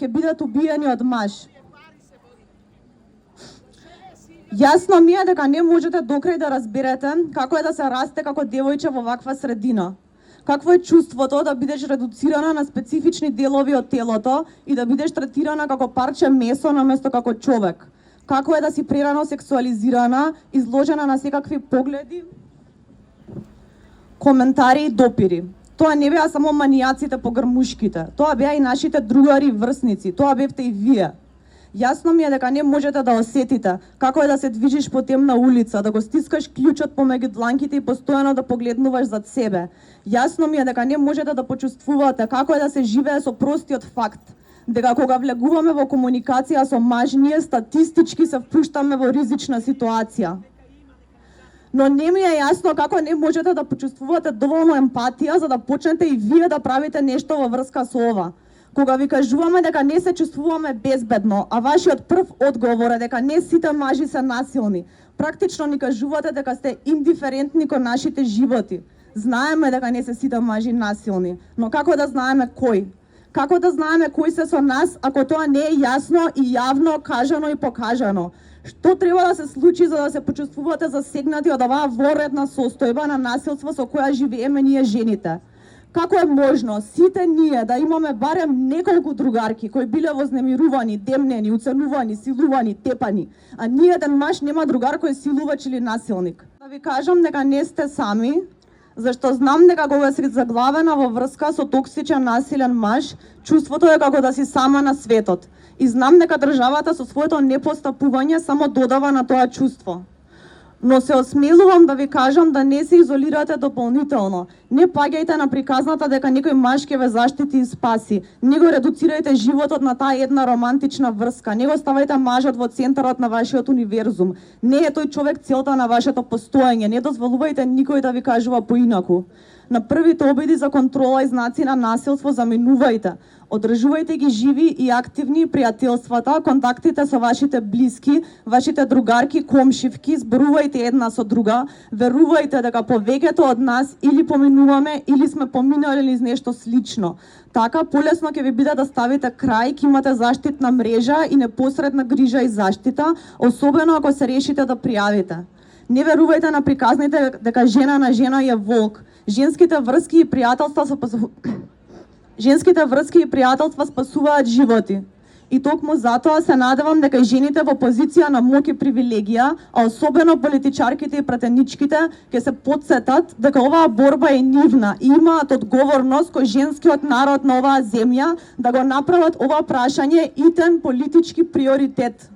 ќе бидат убиени од маж. Јасно ми е дека не можете докрај да разберете како е да се расте како девојче во ваква средина. Какво е чувството да бидеш редуцирана на специфични делови од телото и да бидеш третирана како парче месо наместо како човек? Како е да си прерано сексуализирана, изложена на секакви погледи, коментари и допири? Тоа не беа само манијаците по грмушките, тоа беа и нашите другари и врсници, тоа бевте и вие. Јасно ми е дека не можете да осетите како е да се движиш по темна улица, да го стискаш клучот помеѓу дланките и постојано да погледнуваш зад себе. Јасно ми е дека не можете да почувствувате како е да се живее со простиот факт дека кога влегуваме во комуникација со маж, ние статистички се впуштаме во ризична ситуација. Но не ми е јасно како не можете да почувствувате доволно емпатија за да почнете и вие да правите нешто во врска со ова. Кога ви кажуваме дека не се чувствуваме безбедно, а вашиот прв одговор е дека не сите мажи се насилни, практично ни кажувате дека сте индиферентни кон нашите животи. Знаеме дека не се сите мажи насилни, но како да знаеме кој? Како да знаеме кои се со нас, ако тоа не е јасно и јавно кажано и покажано? Што треба да се случи за да се почувствувате засегнати од оваа воредна состојба на насилство со која живееме ние жените? Како е можно сите ние да имаме барем неколку другарки кои биле вознемирувани, демнени, уценувани, силувани, тепани, а ни еден маж нема другар кој е силувач или насилник? Да ви кажам дека не сте сами, зашто знам дека кога си заглавена во врска со токсичен насилен маж, чувството е како да си сама на светот. И знам дека државата со своето непостапување само додава на тоа чувство. Но се осмелувам да ви кажам да не се изолирате дополнително. Не паѓајте на приказната дека некој маж ќе ве заштити и спаси. Не го редуцирајте животот на таа една романтична врска. Не го ставајте мажот во центарот на вашиот универзум. Не е тој човек целта на вашето постоење. Не дозволувајте никој да ви кажува поинаку. На првите обиди за контрола и знаци на насилство заминувајте. Одржувајте ги живи и активни пријателствата, контактите со вашите блиски, вашите другарки, комшивки, зборувајте една со друга, верувајте дека повеќето од нас или поминуваме или сме поминали низ нешто слично. Така полесно ќе ви биде да ставите крај, ќе имате заштитна мрежа и непосредна грижа и заштита, особено ако се решите да пријавите. Не верувајте на приказните дека жена на жена е волк. Женските врски и пријателства спасуваат животи. И токму затоа се надевам дека и жените во позиција на моќ и привилегија, а особено политичарките и пратеничките, ќе се потсетат дека оваа борба е нивна и имаат одговорност кој женскиот народ на оваа земја да го направат ова прашање итен политички приоритет.